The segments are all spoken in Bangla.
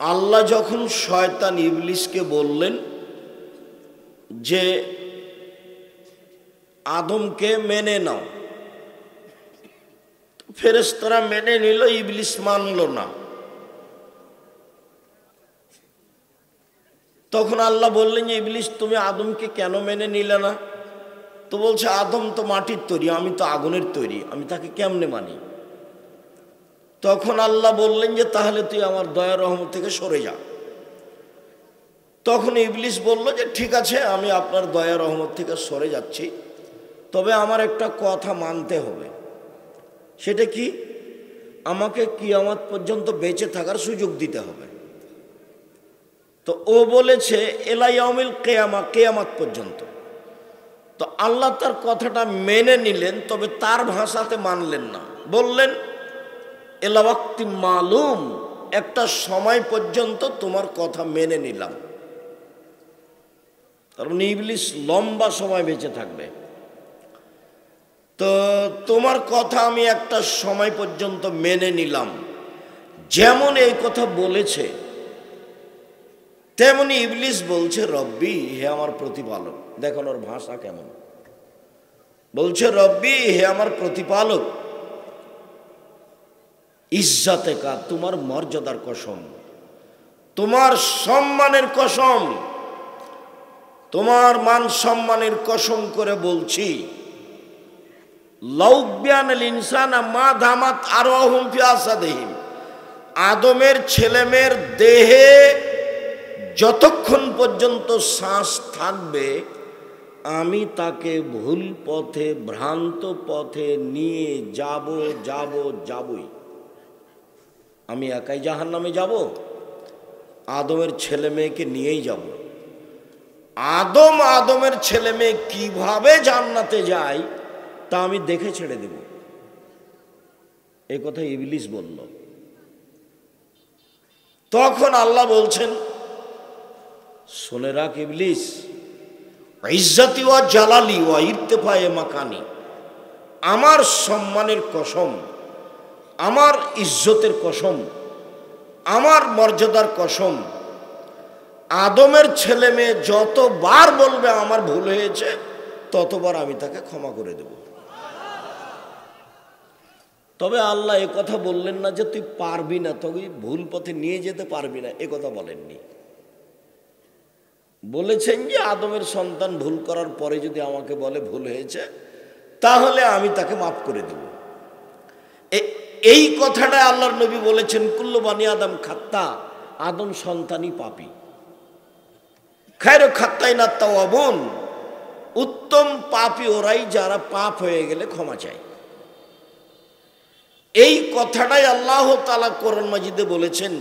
আল্লাহ যখন শয়তান ইবলিসকে বললেন যে আদমকে মেনে নাও, ফেরেশতারা মেনে নিল, ইবলিস মানল না। তখন আল্লাহ বললেন যে ইবলিস তুমি আদমকে কেন মেনে নিলে না? তো বলছে আদম তো মাটির তৈরি, আমি তো আগুনের তৈরি, আমি তাকে কেমনে মানি? তখন আল্লাহ বললেন যে তাহলে তুই আমার দয়া রহমত থেকে সরে যা। তখন ইবলিস বলল যে ঠিক আছে, আমি আপনার দয়া রহমত থেকে সরে যাচ্ছি, তবে আমার একটা কথা মানতে হবে। সেটা কি? আমাকে কিয়ামত পর্যন্ত বেঁচে থাকার সুযোগ দিতে হবে। তো ও বলেছে এলা ইয়াউমিল কিয়ামা, কিয়ামত পর্যন্ত। তো আল্লাহ তার কথাটা মেনে নিলেন, তবে তার ভাষাতে মানলেন না। বললেন এলা ওয়াক্তি মালুম, একটা সময় পর্যন্ত তোমার কথা মেনে নিলাম। কারণ ইবলিস লম্বা সময় বেঁচে থাকবে, তো তোমার কথা আমি একটা সময় পর্যন্ত মেনে নিলাম। যেমন এই কথা বলেছে, তেমনি ইবলিস বলছে রব্বি, হে আমার প্রতিপালক। দেখুন ওর ভাষা কেমন, বলছে রব্বি, হে আমার প্রতিপালক, ইজ্জাতে কা, তোমার মর্যাদার কসম, তোমার সম্মানের কসম, তোমার মান সম্মানের কসম করে বলছি, লাউবিয়ানাল ইনসানা মা দামাত আরওয়াহুম ফি আসাদিহিম, আদমের ছেলেমেয়ের দেহে যতক্ষণ পর্যন্ত শ্বাস থাকবে আমি তাকে ভুল পথে, ভ্রান্ত পথে নিয়ে যাবই। আমি একাই জাহান্নামে যাব? আদমের ছেলে মেয়েকে নিয়েই যাব। আদমের ছেলে মেয়ে কিভাবে জান্নাতে যায় তা আমি দেখে ছেড়ে দেব। এই কথা ইবলিস বলল। তখন আল্লাহ বলছেন শুনে রাখ ইবলিস, ইজ্জতি ওয়া জালালি ওয়া ইরতিফায়ে মাকানি, আমার সম্মানের কসম, আমার ইজ্জতের কসম, আমার মর্যাদার কসম, আদমের ছেলে মেয়ে যতবার বলবে আমার ভুল হয়েছে ততবার আমি তাকে ক্ষমা করে দেব। তবে আল্লাহ এ কথা বললেন না যে তুই পারবি না, তুই ভুল পথে নিয়ে যেতে পারবি না, এ কথা বলেননি। বলেছেন যে আদমের সন্তান ভুল করার পরে যদি আমাকে বলে ভুল হয়েছে তাহলে আমি তাকে মাফ করে দেব। এই কথাটা আল্লাহর নবী বলেছেন কুল্লু বানি আদম খাত্তা, আদম সন্তানই পাপী, খায়রু খাত্তাইনা তাওয়াবুন, উত্তম পাপী ওরাই যারা পাপ হয়ে গেলে ক্ষমা চায়। এই কথাটাই আল্লাহ তাআলা কোরআন মাজিদে বলেছেন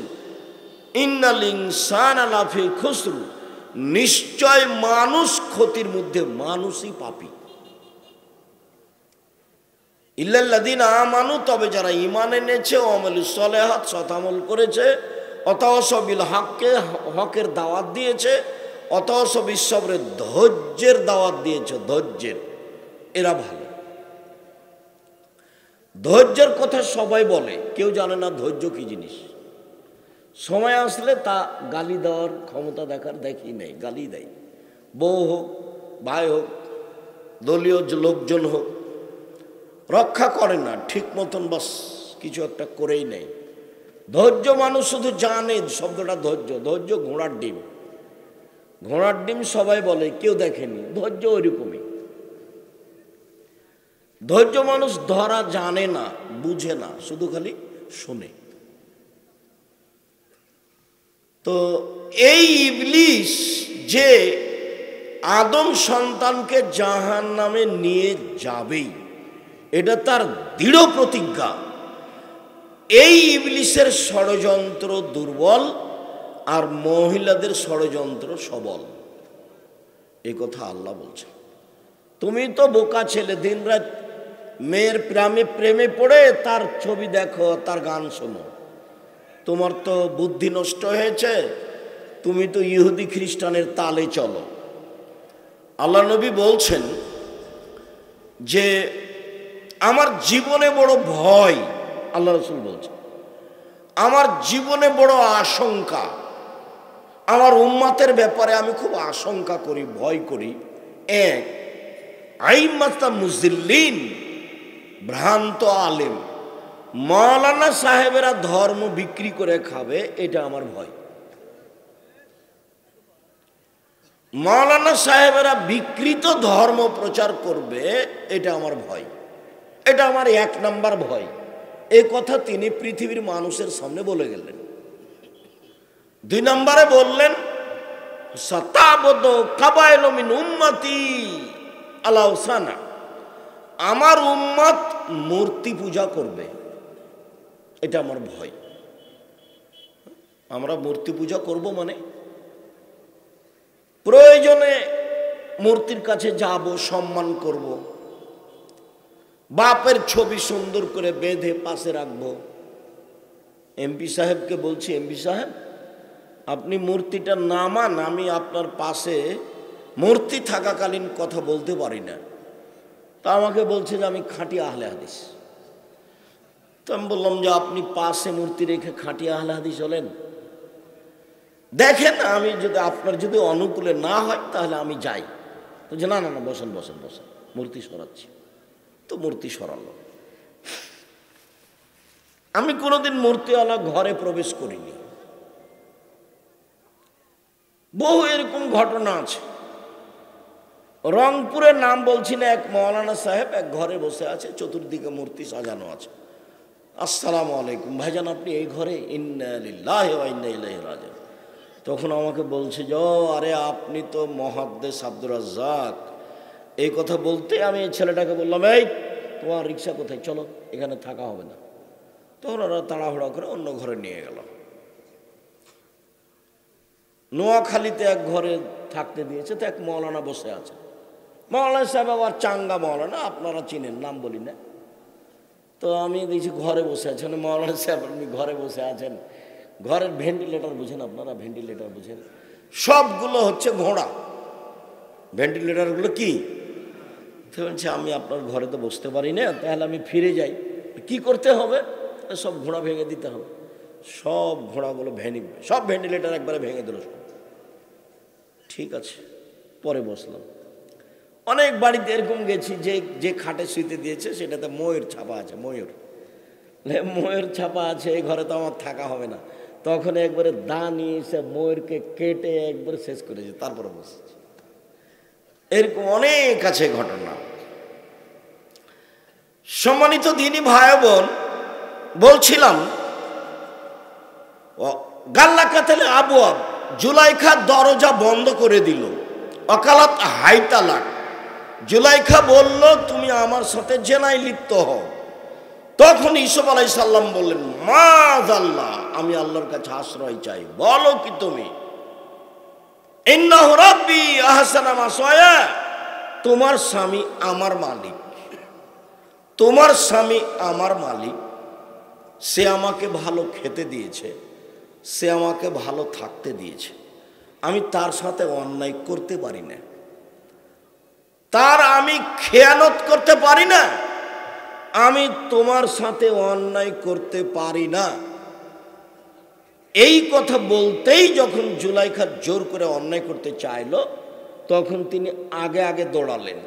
ইন্নাল ইনসানা লাফি খুসর, নিশ্চয় মানুষ ক্ষতির মধ্যে, মানুষই পাপী। ইল্লাল্লাযীনা আমানু, তবে যারা ঈমান এনেছে, ওয়া আমালুস সালিহাত, সৎ আমল করেছে, ওয়াতাওয়াসাউ বিল হাক্কি, হকের দাওয়াত দিয়েছে, ওয়াতাওয়াসাউ বিস সবর, ধৈর্যের দাওয়াত দিয়েছে, ধৈর্যের, এরা ভালো। ধৈর্যের কথা সবাই বলে, কেউ জানে না ধৈর্য কি জিনিস। সময় আসলে তা গালি দেওয়ার ক্ষমতা দেখি নেই, গালি দেয়। বউ হোক, ভাই হোক, দলীয় লোকজন হোক, রক্ষা করে না ঠিক মতন, বাস কিছু একটা করেই নেই। ধৈর্য মানুষ শুধু জানে শব্দটা ধৈর্য, ধৈর্য ঘোড়ার ডিম। ঘোড়ার ডিম সবাই বলে, কেউ দেখেনি। ধৈর্য ওইরকমই। ধৈর্য মানুষ ধরা জানে না, বুঝে না, শুধু খালি শুনে। তো এই ইবলিস যে আদম সন্তানকে জাহান্নামে নিয়ে যাবেই, এটা তার দৃঢ় প্রতিজ্ঞা। এই ইবলিসের ষড়যন্ত্র দুর্বল আর মহিলাদের ষড়যন্ত্র সবল, এই কথা আল্লাহ বলছেন। তুমি তো বোকা ছেলে, দিনরাত মেয়ের প্রেমে পড়ে তার ছবি দেখো, তার গান শোনো, তোমার তো বুদ্ধি নষ্ট হয়েছে, তুমি তো ইহুদি খ্রিস্টানের তালে চলো। আল্লাহ নবী বলছেন যে আমার জীবনে বড় ভয়, আল্লাহ রাসূল বলছেন আমার জীবনে বড় আশঙ্কা, আমার উম্মতের ব্যাপারে আমি খুব আশঙ্কা করি, ভয় করি। এক, আইম্মাতা মুজিল্লিন, ভ্রান্ত আলেম, মাওলানা সাহেবেরা ধর্ম বিক্রি করে খাবে, এটা আমার ভয়। মাওলানা সাহেবেরা বিকৃত ধর্ম প্রচার করবে, এটা আমার ভয়। এটা আমার এক নাম্বার ভয়। এই কথা তিনি পৃথিবীর মানুষের সামনে বলে গেলেন। দুই নম্বরে বললেন, সাতাবদ কাবাইল মিন উম্মতি আলাউসানা, আমার উম্মত মূর্তি পূজা করবে, এটা আমার ভয়। আমরা মূর্তি পূজা করব মানে প্রয়োজনে মূর্তির কাছে যাব, সম্মান করব, বাপের ছবি সুন্দর করে বেঁধে পাশে রাখবো। এমপি সাহেবকে বলছি, এমপি সাহেব আপনি মূর্তিটা নামান, আমি আপনার পাশে মূর্তি থাকাকালীন কথা বলতে পারি না। তা আমাকে বলছে যে আমি খাঁটি আহলে হাদিস। তো আমি বললাম যে আপনি পাশে মূর্তি রেখে খাঁটি আহলে হাদিস হলেন? দেখেন, আমি যদি আপনার যদি অনুকূলে না হয় তাহলে আমি যাই। বলছে না না না, বসেন বসেন বসেন, মূর্তি সরাচ্ছি। তো মূর্তি সরালো। আমি কোনোদিন মূর্তিওয়ালা ঘরে প্রবেশ করিনি। বহু এরকম ঘটনা আছে। রংপুরের নাম বলছি না, এক মাওলানা সাহেব এক ঘরে বসে আছে, চতুর্দিকে মূর্তি সাজানো আছে। আসসালামু আলাইকুম ভাইজান, আপনি এই ঘরে? ইন্না লিল্লাহি ওয়া ইন্না ইলাইহি রাজিউন। তখন আমাকে বলছে যে আরে আপনি তো মুহাদ্দিস আব্দুর রাজ্জাক। এই কথা বলতে আমি এই ছেলেটাকে বললাম, এই তোমার রিক্সা কোথায়, চলো, এখানে থাকা হবে না। তখন ওরা তাড়াহুড়া করে অন্য ঘরে নিয়ে গেল। নোয়াখালীতে এক ঘরে থাকতে দিয়েছে, তো এক মৌলানা বসে আছে। মৌলানা সাহেব আবার চাঙ্গা মৌলানা, আপনারা চিনেন, নাম বলি না। তো আমি দেখছি ঘরে বসে আছেন মৌলানা সাহেব, আপনি ঘরে বসে আছেন, ঘরের ভেন্টিলেটর বুঝেন আপনারা? ভেন্টিলেটর বুঝেন? সবগুলো হচ্ছে ঘোড়া। ভেন্টিলেটরগুলো কি? বলছে আমি আপনার ঘরে তো বসতে পারি না, তাহলে আমি ফিরে যাই। কি করতে হবে? সব ঘোড়া ভেঙে দিতে হবে। সব ঘোড়াগুলো সব ভেন্টিলেটর একবারে ভেঙে দিল। ঠিক আছে, পরে বসলাম। অনেক বাড়িতে এরকম গেছি যে যে খাটে শুইতে দিয়েছে সেটাতে ময়ূর ছাপা আছে। ময়ূর ছাপা আছে, এই ঘরে তো আমার থাকা হবে না। তখন একবারে দা নিয়ে এসে ময়ূরকে কেটে একবারে শেষ করেছে, তারপরে বসেছে। এরকম অনেক আছে ঘটনা। সম্মানিত দিনী ভাই বোন, বলছিলাম গাল্লাকাতেলে আবওয়াব, জুলাইখা দরজা বন্ধ করে দিল। অকালাত হাইতালাক, জুলাইখা বলল তুমি আমার সাথে জেনায় লিপ্ত হও। তখন ইউসুফ আলাইহিস সালাম বললেন, মাযাল্লাহ, আমি আল্লাহর কাছে আশ্রয় চাই। বলো কি তুমি? ইন্নাহু রাব্বি আহসানা মাসওয়ায়া, তোমার স্বামী আমার মালিক, তোমার স্বামী আমার মালিক। সে আমাকে ভালো খেতে দিয়েছে, সে আমাকে ভালো থাকতে দিয়েছে, আমি তার সাথে অন্যায় করতে পারি না, তার আমি খেয়ানত করতে পারি না, আমি তোমার সাথে অন্যায় করতে পারি না। এই কথা বলতেই যখন জুলাইখা জোর করে অন্যায় করতে চাইল, তখন তিনি আগে আগে দৌড়ালেন।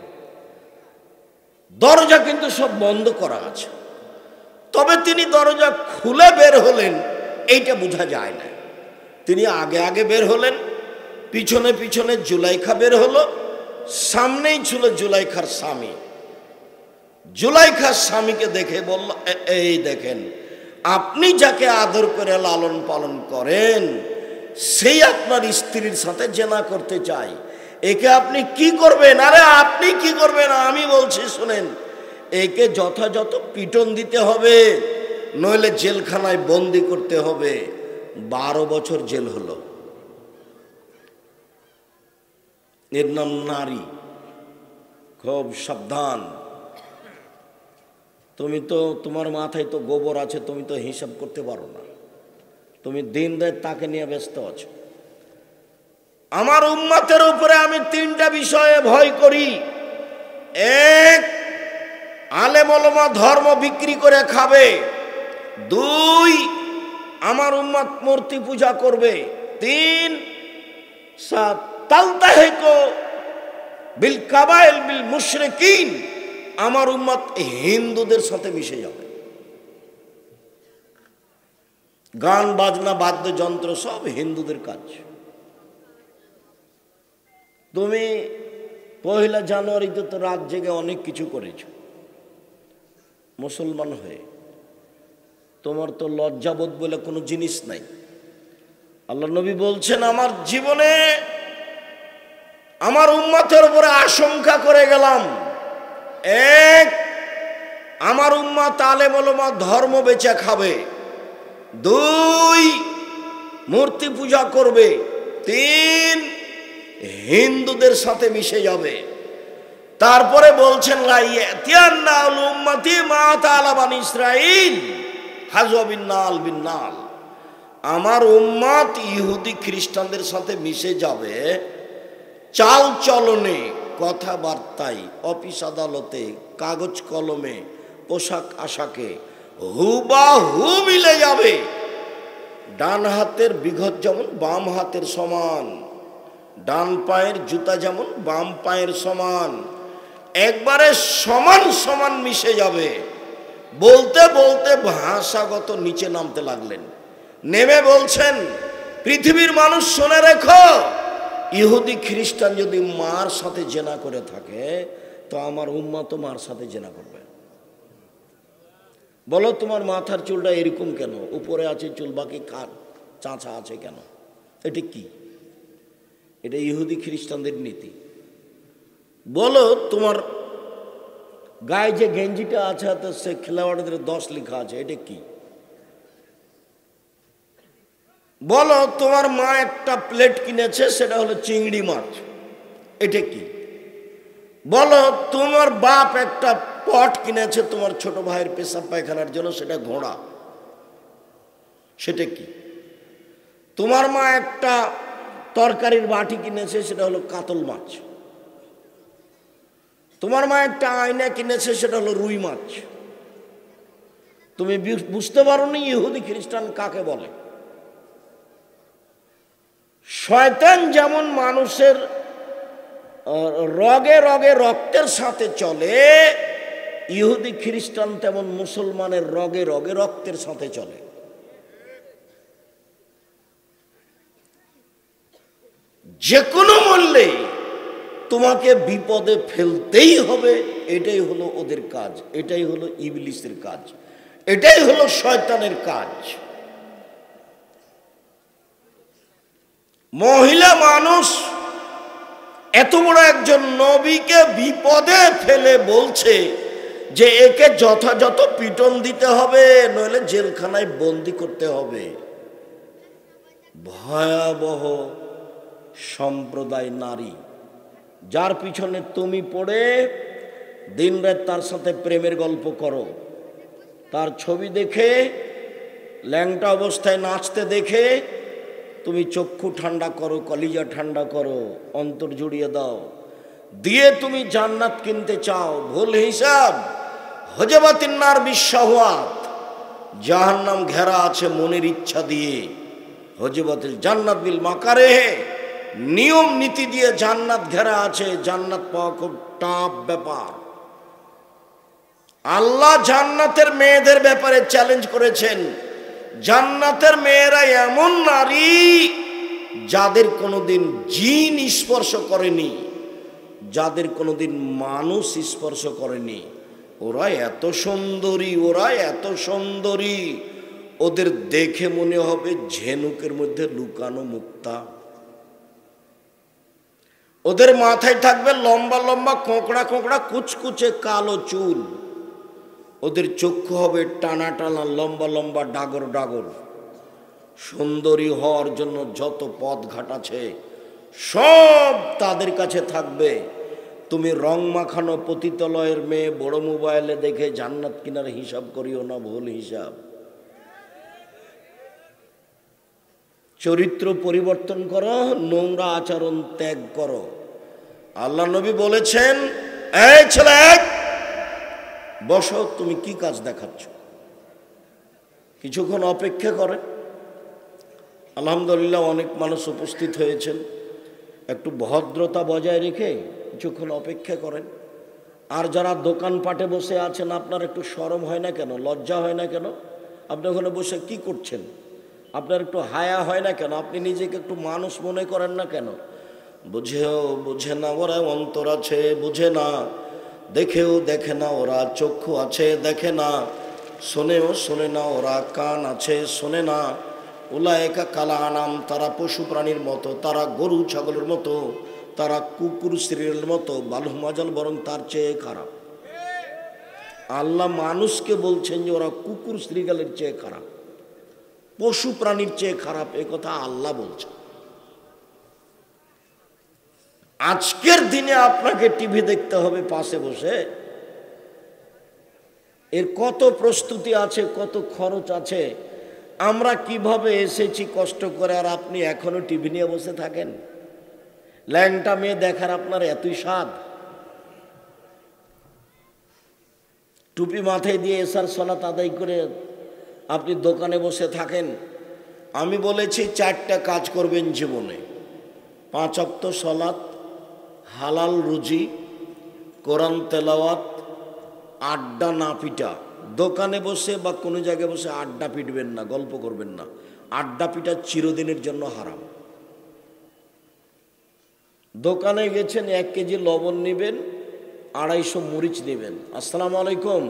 দরজা কিন্তু সব বন্ধ করা আছে, তবে তিনি দরজা খুলে বের হলেন এইটা বোঝা যায় না। তিনি আগে আগে বের হলেন, পিছনে পিছনে জুলাইখা বের হলো। সামনেই ছিল জুলাইখার স্বামী। জুলাইখার স্বামীকে দেখে বলল, এই দেখেন, আপনি যাকে আদর করে লালন পালন করেন সেই আপনার স্ত্রীর সাথে জেনা করতে চায়, একে আপনি কি করবেন? আরে আপনি কি করবেন? আমি বলছি শুনেন, একে যথাযথ পিটন দিতে হবে, নইলে জেলখানায় বন্দি করতে হবে। 12 বছর জেল হলো। এর নাম নারী। খুব সাবধান, তুমি তো, তোমার মাথায় তো গোবর আছে, তুমি তো হিসাব করতে পারো না, তুমি দিন রাত তাকে নিয়ে ব্যস্ত আছো। আমার উম্মতের উপরে আমি 3টা বিষয়ে ভয় করি। এক, আলেম ওলামা ধর্ম বিক্রি করে খাবে। 2, আমার উম্মত মূর্তি পূজা করবে। 3 তালতাহিকু বিল কাবাইল বিল মুশরিকিন, আমার উম্মত হিন্দুদের সাথে মিশে যাবে। গান বাজনা বাদ্যযন্ত্র সব হিন্দুদের কাজ। তুমি 1 জানুয়ারিতে তো রাত জেগে অনেক কিছু করেছো মুসলমান হয়ে, তোমার তো লজ্জাবোধ বলে কোনো জিনিস নাই। আল্লাহ নবী বলছেন, আমার জীবনে আমার উম্মতের উপরে আশঙ্কা করে গেলাম, 1 আমার উম্মত আলেম ওলামা ধর্ম বেচে খাবে, 2 মূর্তি পূজা করবে, 3 হিন্দুদের সাথে মিশে যাবে। তারপরে বলছেন আমার উম্মত ইহুদি খ্রিস্টানদের সাথে মিশে যাবে, চাল চলনে, কথাবার্তায়, অফিস আদালতে, কাগজ কলমে, পোশাক আশাকে হুবাহু মিলে যাবে। ডান হাতের বিঘত যেমন বাম হাতের সমান, ডান পায়ের জুতা যেমন বাম পায়ের সমান, একবারে সমান সমান মিশে যাবে। বলতে বলতে ভাষাগত নিচে নামতে লাগলেন, নেমে বলছেন, পৃথিবীর মানুষ শুনে রেখো, ইহুদি খ্রিস্টান যদি মার সাথে জেনা করে থাকে তো আমার উম্মত মার সাথে জেনা করবে। বলো, তোমার মাথার চুলটা এরকম কেন, উপরে আছে চুল বাকি কার চাঁচা আছে কেন? এটা কি? এটা ইহুদি খ্রিস্টানদের নীতি। বলো, তোমার গায়ে যে গেঞ্জিটা আছে তো সে খেলোয়াড়দের 10 লেখা আছে, এটা কি? বলো, তোমার মা একটা প্লেট কিনেছে, সেটা হলো চিংড়ি মাছ, এটা কি? বলো, তোমার বাপ একটা পট কিনেছে তোমার ছোট ভাইয়ের পেশাব পায়খানার জন্য, সেটা ঘোড়া, সেটা কি? তোমার মা একটা তরকারির বাটি কিনেছে, সেটা হলো কাতল মাছ। তোমার মা একটা আয়না কিনেছে, সেটা হলো রুই মাছ। তুমি বুঝতে পারোনি ইহুদি খ্রিস্টান কাকে বলে। শয়তান যেমন মানুষের রগে রগে রক্তের সাথে চলে, ইহুদি খ্রিস্টান তেমন মুসলমানের রগে রগে রক্তের সাথে চলে। যে কোনো মূল্যে তোমাকে বিপদে ফেলতেই হবে, এটাই হলো ওদের কাজ, এটাই হলো ইবলিসের কাজ, এটাই হলো শয়তানের কাজ। মহিলা মানুষ এত বড় একজন নবীকে বিপদে ফেলে বলছে যে একে যথাযথ পিটন দিতে হবে, নইলে জেলখানায় বন্দি করতে হবে। ভয়াবহ সম্প্রদায় নারী, যার পিছনে তুমি পড়ে দিনরাত তার সাথে প্রেমের গল্প করো, তার ছবি দেখে ল্যাংটা অবস্থায় নাচতে দেখে তুমি চক্ষু ঠান্ডা করো, কলিজা ঠান্ডা করো, অন্তর জুড়িয়ে দাও, দিয়ে তুমি জান্নাত কিনতে চাও। ভুল হিসাব। হজবাতিন নার বিশ্বহাত, জাহান্নাম ঘেরা আছে মনের ইচ্ছা দিয়ে। হজবাতিল জান্নাত বিল মাকারে, নিয়ম নীতি দিয়ে জান্নাত ঘেরা আছে। জান্নাত পাওয়া খুব টাফ ব্যাপার। আল্লাহ জান্নাতের মেয়েদের ব্যাপারে চ্যালেঞ্জ করেছেন, জান্নাতের মেয়েরা এমন নারী যাদের কোনোদিন জিন স্পর্শ করেনি, যাদের কোনোদিন মানুষ স্পর্শ করেনি। ওরা এত সুন্দরী, ওরা এত সুন্দরী, ওদের দেখে মনে হবে ঝিনুকের মধ্যে লুকানো মুক্তা। ওদের মাথায় থাকবে লম্বা লম্বা কোঁকড়া কোঁকড়া কুচকুচে কালো চুল। ওদের চক্ষু হবে টানা টানা লম্বা লম্বা ডাগর ডাগর। সুন্দরী হওয়ার জন্য যত পথ ঘাট আছে সব তাদের কাছে থাকবে। তুমি রং মাখানো পতিতালয়ের মেয়ে বড় মোবাইলে দেখে জান্নাত কিনার হিসাব করিও না, ভুল হিসাব। চরিত্র পরিবর্তন করো, নোংরা আচরণ ত্যাগ করো। আল্লাহ নবী বলেছেন, এই ছেলে বসো, তুমি কি কাজ দেখাচ্ছ? কিছুক্ষণ অপেক্ষা করে, আলহামদুলিল্লাহ অনেক মানুষ উপস্থিত হয়েছেন। একটু ভদ্রতা বজায় রেখে কিছুক্ষণ অপেক্ষা করেন। আর যারা দোকানপাটে বসে আছেন, আপনার একটু শরম হয় না কেন, লজ্জা হয় না কেন? আপনি ওখানে বসে কি করছেন? আপনার একটু হায়া হয় না কেন? আপনি নিজেকে একটু মানুষ মনে করেন না কেন? বুঝে না ওরা, অন্তর আছে বুঝে না, দেখেও দেখে না ওরা, চক্ষু আছে দেখে না, শোনেও শোনে না ওরা, কান আছে শোনে না। উলায়েকা কালা আনাম, তারা পশু প্রাণীর মতো, তারা গরু ছাগলের মতো, তারা কুকুর শ্রীর মতো, বালুমাজাল বরং তার চেয়ে খারাপ। আল্লাহ মানুষকে বলছেন যে ওরা কুকুর শ্রীগালের চেয়ে খারাপ, পশু প্রাণীর চেয়ে খারাপ, এ কথা আল্লাহ বলছেন। আজকের দিনে আপনাকে টিভি দেখতে হবে পাশে বসে, এর কত প্রস্তুতি আছে, কত খরচ আছে। আমরা কিভাবে এসেছি কষ্ট করে, আর আপনি এখনো টিভি নিয়ে বসে থাকেন। ল্যাংটা মেয়ে দেখার আপনার এতই স্বাদ। টুপি মাথায় দিয়ে এসার সালাত আদায় করে আপনি দোকানে বসে থাকেন। আমি বলেছি 4টা কাজ করবেন জীবনে: 5 ওয়াক্ত সালাত, হালাল রুজি, কোরআন তেলাওয়াত, আড্ডা না পিটা। দোকানে বসে বা কোনো জায়গায় বসে আড্ডা পিটবেন না, গল্প করবেন না। আড্ডা পিটা চিরদিনের জন্য হারাম। দোকানে গেছেন, 1 কেজি লবণ নেবেন, 250 মরিচ নেবেন। আসসালামু আলাইকুম,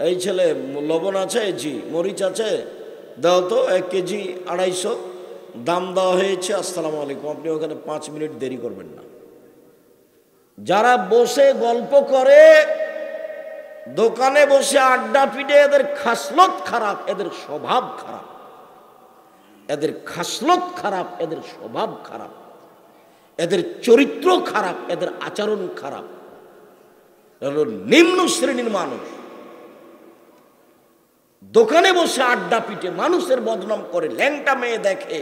এই ছেলে লবণ আছে? জি। মরিচ আছে? দাও তো 1 কেজি 250। দাম দেওয়া হয়েছে, আসসালামু আলাইকুম। আপনি ওখানে 5 মিনিট দেরি করবেন না। যারা বসে গল্প করে, দোকানে বসে আড্ডা পিটে, এদের খাসলত খারাপ, এদের স্বভাব খারাপ, এদের খাসলত খারাপ, এদের স্বভাব খারাপ, এদের চরিত্র খারাপ, এদের আচরণ খারাপ। নিম্ন শ্রেণীর মানুষ দোকানে বসে আড্ডা পিটে মানুষের বদনাম করে, ল্যাংটা মেয়ে দেখে,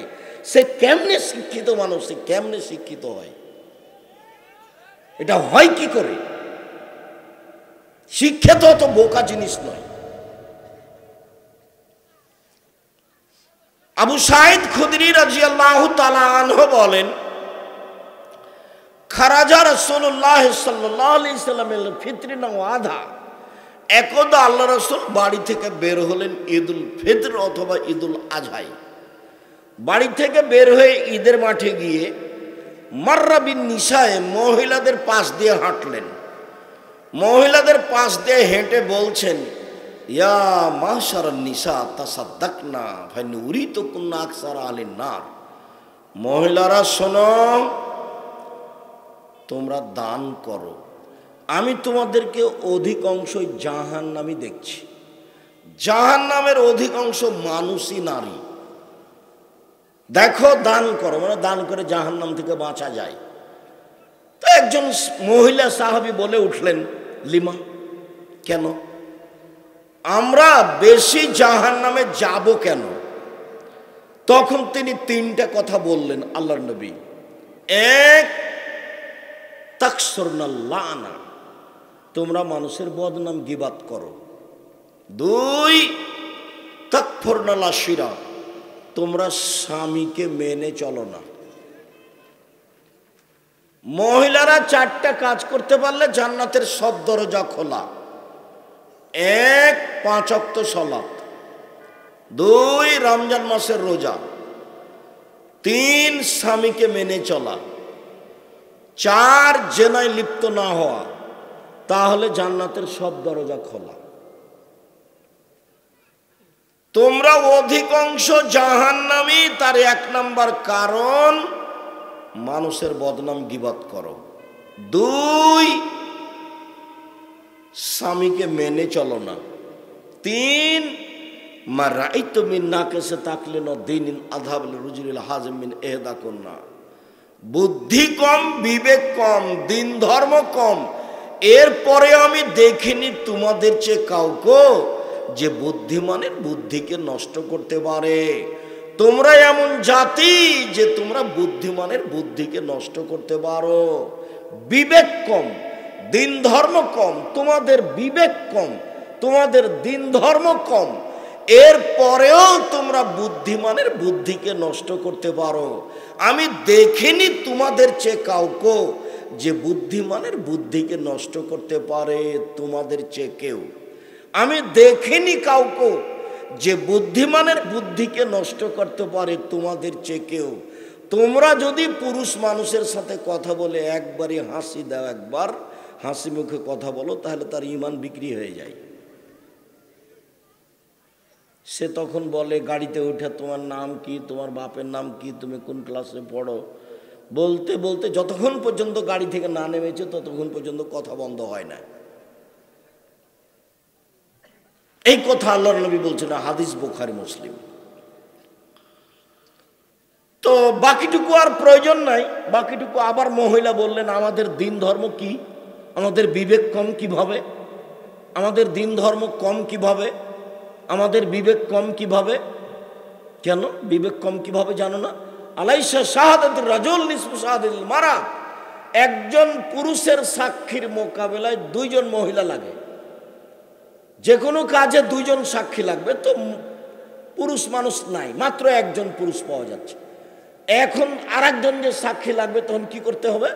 সে কেমনে শিক্ষিত মানুষ, সে কেমনে শিক্ষিত হয়? এটা হয় কি করে? শিক্ষিত তো বোকা জিনিস নয়। আবু সাঈদ খুদরি রাদিয়াল্লাহু তাআলা আনহু বলেন, খারাজা রাসূলুল্লাহ সাল্লাল্লাহু আলাইহি সাল্লামের ফিতরিনা ওয়াদা। একদা আল্লাহ রাসূল বাড়ি থেকে বের হলেন ঈদুল ফিতর অথবা ঈদুল আজহায়। বাড়ি থেকে বের হয়ে ঈদের মাঠে গিয়ে মাররা বিন নিসায়ে, মহিলাদের পাশ দিয়ে হাঁটলেন। মহিলাদের পাশ দিয়ে হেঁটে বলছেন, ইয়া মাশারান নিসা তাসাদ্দাকনা ফানুরিতুকুন্না আকসারা আলিন নার। মহিলারা শোনো, তোমরা দান করো, আমি তোমাদেরকে অধিকাংশই জাহান্নামী দেখছি। জাহান্নামের অধিকাংশ মানুষই নারী। দেখো, দান করো, মানে দান করে জাহান্নাম থেকে বাঁচা যায়। তো একজন মহিলা সাহাবী বলে উঠলেন, লিমা, কেন? আমরা বেশি জাহান্নামে যাব কেন? তখন তিনি 3টা কথা বললেন আল্লাহর নবী। 1, তাকসুরনাল লানা, তোমরা মানুষের বদনাম গীবাত করো। 2, তাকফুরনাল আশিরা, তোমরা স্বামীকে মেনে চলো না। মহিলারা 4টা কাজ করতে পারলে জান্নাতের সব দরজা খোলা। 1, 5 ওয়াক্ত সালাত, 2, রমজান মাসের রোজা, 3, স্বামীকে মেনে চলা, 4, জেনায় লিপ্ত না হওয়া। তাহলে জান্নাতের সব দরজা খোলা। তোমরা অধিকাংশ জাহান্নামী, তার 1 নাম্বার কারণ মানুষের বদনাম গীবাত করো। 2, স্বামীকে মেনে চলো না। 3, মা রাইতু মিন নাকিসে তাকলিন দ্বীনিন আযহাব লিরুজুলিল হাজিম মিন ইহদাকুন্না। বুদ্ধি কম, বিবেক কম, দিন ধর্ম কম, এরপরে আমি দেখিনি তোমাদের চেয়ে কাউকে যে বুদ্ধিমানের বুদ্ধিকে নষ্ট করতে পারে। তোমরা এমন জাতি যে তোমরা বুদ্ধিমানের বুদ্ধিকে নষ্ট করতে পারো। বিবেক কম, দিন ধর্ম কম, তোমাদের বিবেক কম, তোমাদের দিন ধর্ম কম, এর পরেও তোমরা বুদ্ধিমানের বুদ্ধিকে নষ্ট করতে পারো। আমি দেখিনি তোমাদের চেয়ে কাউকে যে বুদ্ধিমানের বুদ্ধিকে নষ্ট করতে পারে তোমাদের চেয়ে কেউ। আমি দেখিনি কাউকে যে বুদ্ধিমানের বুদ্ধিকে নষ্ট করতে পারে তোমাদের চেয়ে কেউ। তোমরা যদি পুরুষ মানুষের সাথে কথা বলে একবারই হাসি দাও, একবার হাসি মুখে কথা বলো, তাহলে তার ঈমান বিক্রি হয়ে যায়। সে তখন বলে গাড়িতে উঠে তোমার নাম কি, তোমার বাপের নাম কি, তুমি কোন ক্লাসে পড়ো, বলতে বলতে যতক্ষণ পর্যন্ত গাড়ি থেকে না নেমেছে ততক্ষণ পর্যন্ত কথা বন্ধ হয় না। এই কথা আল্লাহর নবী বলছেন, হাদিস বুখারী মুসলিম। তো বাকিটুকু আর প্রয়োজন নাই। বাকিটুকু আবার মহিলা বললেন, আমাদের দিন ধর্ম কি, আমাদের বিবেক কম কিভাবে, আমাদের দিন ধর্ম কম কিভাবে, আমাদের বিবেক কম কিভাবে? কেন বিবেক কম কিভাবে জানো না? আলাইসা শাহাদাতুর রাজুল নিসফু শাহাদাতিল মারা, একজন পুরুষের সাক্ষীর মোকাবেলায় দুইজন মহিলা লাগে। যে কোনো কাজে দুইজন সাক্ষী লাগবে, তো পুরুষ মানুষ নাই, মাত্র একজন পুরুষ পাওয়া যাচ্ছে। এখন আরেকজন যে সাক্ষী লাগবে, তখন কি করতে হবে?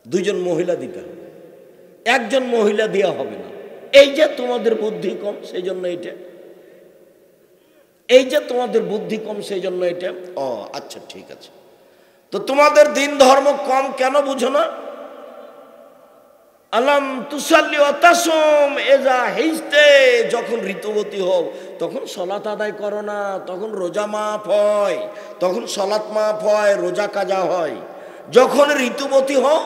দুইজন মহিলা দিতে হবে, একজন মহিলা দেওয়া হবে না। এই যে তোমাদের বুদ্ধি কম সেই জন্য এটা, এই যে তোমাদের বুদ্ধি কম সেই জন্য এটা। ও আচ্ছা ঠিক আছে, তো তোমাদের দিন ধর্ম কম কেন বুঝো না? আলাম তুসাল্লি ওয়া তাসুম এজা হিজতে, যখন ঋতুবতী হও তখন সালাত আদায় করো না, তখন রোজা মাফ হয়, তখন সালাত মাফ হয়, রোজা কাজা হয়। যখন ঋতুবতী হও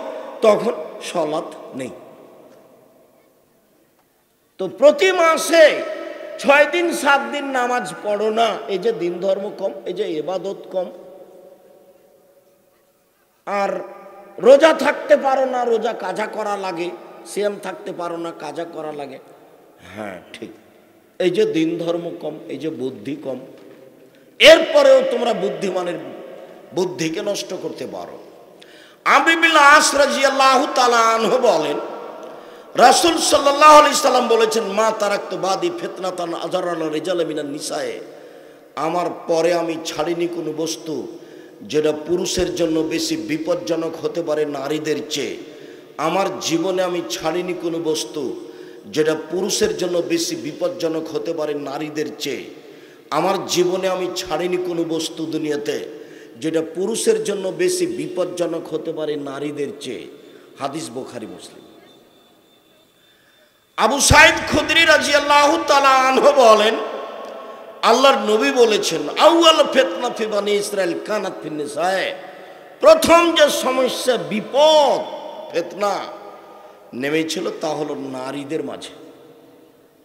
তখন সালাত নেই। তো প্রতি মাসে 6 দিন 7 দিন নামাজ পড়ো না, এই যে দিন ধর্ম কম, এই যে ইবাদত কম। আর রোজা থাকতে পারো না, রোজা কাজা করা লাগে, সিয়াম থাকতে পারো না, কাজা করা লাগে। হ্যাঁ ঠিক, এই যে দিন ধর্ম কম, এই যে বুদ্ধি কম, এরপরেও তোমরা বুদ্ধিমানের বুদ্ধিকে নষ্ট করতে পারো। আমর বিন আস রাদিয়াল্লাহু তাআলা আনহু বলেন, রাসূল সাল্লাল্লাহু আলাইহি সাল্লাম বলেছেন, মা তারাকতু বাদি ফিতনাতান আযারাল রিজাল মিনান নিসায়ে, আমার পরে আমি ছাড়িনি কোনো বস্তু যেটা পুরুষের জন্য বেশি বিপজ্জনক হতে পারে নারীদের চেয়ে। আমার জীবনে আমি ছাড়িনি কোনো বস্তু যেটা পুরুষের জন্য বেশি বিপজ্জনক হতে পারে নারীদের চেয়ে। আমার জীবনে আমি ছাড়িনি কোনো বস্তু দুনিয়াতে যেটা পুরুষের জন্য বেশি বিপজ্জনক হতে পারে নারীদের চেয়ে। হাদিস বুখারী মুসলিম। আবু সাঈদ খুদরি রাদিয়াল্লাহু তাআলা আনহু বলেন, আল্লাহর নবী বলেছেন, আউয়াল ফিতনা ফি বানি ইসরাইল কানাত ফিন নিসায়ে, প্রথম যে সমস্যা, বিপদ, ফিতনা নেমেছিল তা হলো নারীদের মাঝে।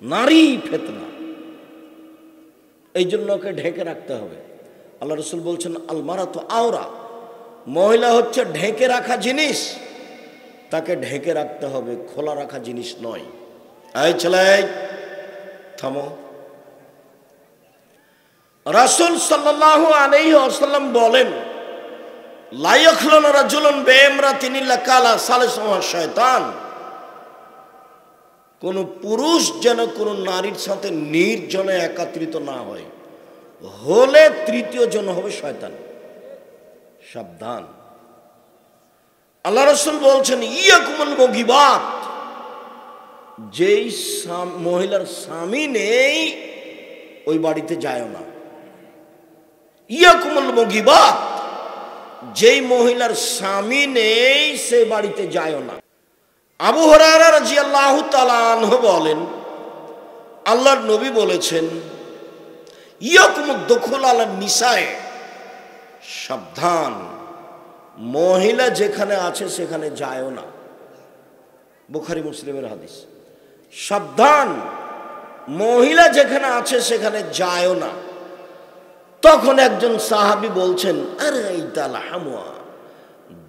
নারী ফিতনা, এই জন্য ওকে ঢেকে রাখতে হবে। আল্লাহ রাসূল বলছেন, আল মারাতু আওরা, মহিলা হচ্ছে ঢেকে রাখা জিনিস, তাকে ঢেকে রাখতে হবে, খোলা রাখা জিনিস নয়। এই ছেলে থামো। রাসূল সাল্লাল্লাহু আলাইহি ওয়াসাল্লাম বলেন, লা ইয়াখলুনা রাজুলুন বিইমরাতিন ইল্লা কালা সালিসুহা শয়তান, কোন পুরুষ যেন কোন নারীর সাথে নির্জনে একত্রিত না হয়, হলে তৃতীয় জন হবে শয়তান। সাবধান। আল্লাহ রাসূল বলছেন, ইয়াকুমুল মুগিবাত, যেই মহিলার স্বামী নেই ওই বাড়িতে যায় না। ইয়াকুমুল মুগিবাত, যেই মহিলার স্বামী নেই সে বাড়িতে যায় না। আবু হুরায়রা রাদিয়াল্লাহু তাআলা আনহু বলেন, আল্লাহর নবী বলেছেন, ইয়াকুমুদ দুখুল আলা নিসায়ে, সাবধান, মহিলা যেখানে আছে সেখানে যায় না। বুখারী মুসলিমের হাদিস। সাবধান, মহিলা যেখানে আছে সেখানে যায় না। তখন একজন সাহাবী বলছেন, আরে ইতাল হামুয়া,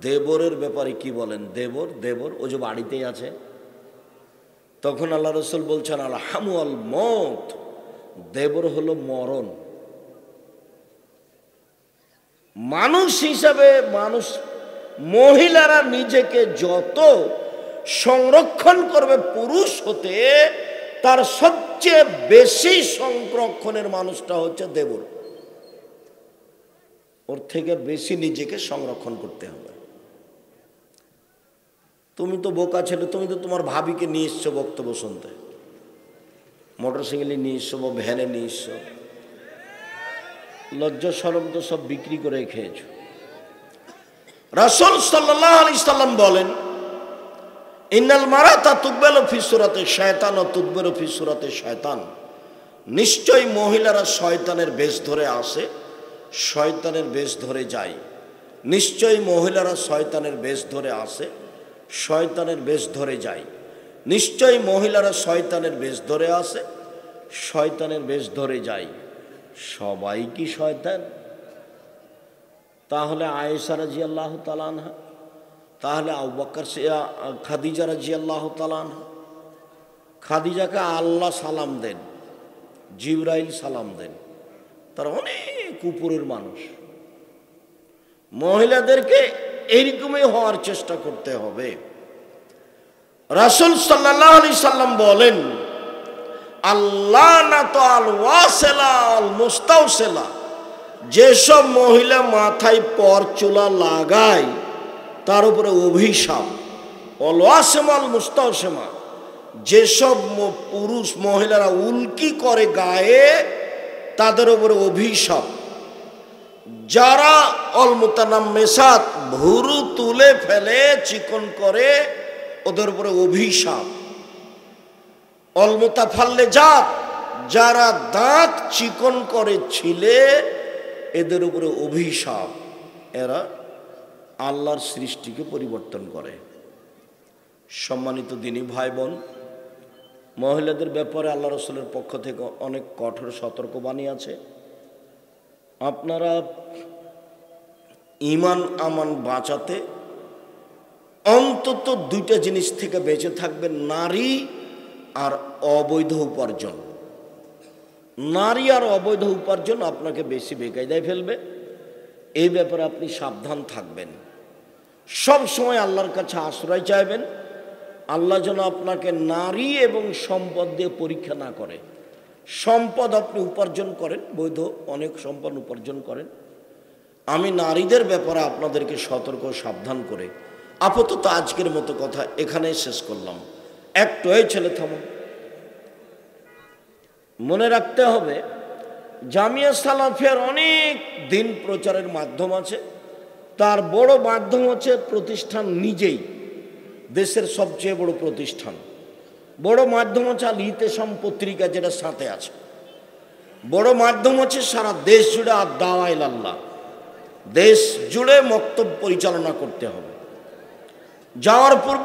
দেবরের ব্যাপারে কি বলেন? দেবর, দেবর ও যে বাড়িতেই আছে। তখন আল্লাহ রাসূল বলছেন, আল হামুয়াল মউত, দেবর হলো মরণ। মানুষ হিসাবে মানুষ, মহিলারা নিজেকে যত সংরক্ষণ করবে পুরুষ হতে, তার সবচেয়ে বেশি সংরক্ষণের মানুষটা হচ্ছে দেবর। ওর থেকে বেশি নিজেকে সংরক্ষণ করতে হবে। তুমি তো বোকা ছেলে, তুমি তো তোমার ভাবিকে নিয়ে এসছো বক্তব্য শুনতে, মোটরসাইকেলে নিয়ে এসছো বা ভ্যানে নিয়ে এসছো, লজ্জা শরম তো সব বিক্রি করে খেয়েছো। রাসূল সাল্লাল্লাহু আলাইহি সাল্লাম বলেন, ইন্নাল মারাতা তুকবালু ফি সূরাতি শায়তান ও তুদবিরু ফি সূরাতি শায়তান, নিশ্চয়ই মহিলারা শয়তানের বেশ ধরে আসে, শয়তানের বেশ ধরে যায়। নিশ্চয়ই মহিলারা শয়তানের বেশ ধরে আসে, শয়তানের বেশ ধরে যায়। নিশ্চয়ই মহিলারা শয়তানের বেশ ধরে আসে, শয়তানের বেশ ধরে যায়। সবাই কি শয়তান? তাহলে আয়েশা রাদিয়াল্লাহু তাআলা আনহা, তাহলে আবু বকর খাদিজা রাদিয়াল্লাহু তাআলা আনহা, খাদিজাকে আল্লাহ সালাম দেন, জিবরাইল সালাম দেন, তারা অনেক উপরের মানুষ। মহিলাদেরকে এইরকমই হওয়ার চেষ্টা করতে হবে। রাসূল সাল্লাল্লাহু আলাইহি সাল্লাম বলেন, আল্লাহ না তো আল ওয়াসিলা আল মুস্তাওসিলা, যেসব মহিলা মাথায় পরচুলা লাগায় তার উপরে অভিশাপ। অল ওয়াসিমা আল মুস্তাওসিমা, যেসব পুরুষ মহিলারা উল্কি করে গায়ে তাদের উপরে অভিশাপ। যারা অল মুতানাম্মিসাত, ভুরু তুলে ফেলে চিকন করে, ওদের উপরে অভিশাপ। অল মুতাফাল্লিজাত, যারা দাঁত চিকন করে ছিলে, এদের উপরে অভিশাপ। এরা আল্লাহর সৃষ্টিকে পরিবর্তন করে। সম্মানিত দিনী ভাই বোন, মহিলাদের ব্যাপারে আল্লাহ রাসূলের পক্ষ থেকে অনেক কঠোর সতর্কবাণী আছে। আপনারা ঈমান আমান বাঁচাতে অন্তত দুইটা জিনিস থেকে বেঁচে থাকবেন, নারী আর অবৈধ উপার্জন। নারী আর অবৈধ উপার্জন আপনাকে বেশি বেকায়দায় ফেলবে। এই ব্যাপারে আপনি সাবধান থাকবেন। সব সময় আল্লাহর কাছে আশ্রয় চাইবেন। আল্লাহ যেন আপনাকে নারী এবং সম্পদ দিয়ে পরীক্ষা না করে। সম্পদ আপনি উপার্জন করেন, বৈধ অনেক সম্পদ উপার্জন করেন। আমি নারীদের ব্যাপারে আপনাদেরকে সতর্ক সাবধান করে আপাতত আজকের মতো কথা এখানেই শেষ করলাম। একটু এই ছেলে থামো, মনে রাখতে হবে জামিয়া সালাফিয়ার অনেক দিন প্রচারের মাধ্যম আছে। তার বড় মাধ্যম হচ্ছে প্রতিষ্ঠান নিজেই, দেশের সবচেয়ে বড় প্রতিষ্ঠান। বড় মাধ্যম হচ্ছে আল ইতিসাম পত্রিকা, যেটা সাথে আছে। বড় মাধ্যম হচ্ছে সারা দেশ জুড়ে আর দাওয়া ইলাল্লাহ, দেশ জুড়ে মক্তব পরিচালনা করতে হবে। যাওয়ার পূর্বে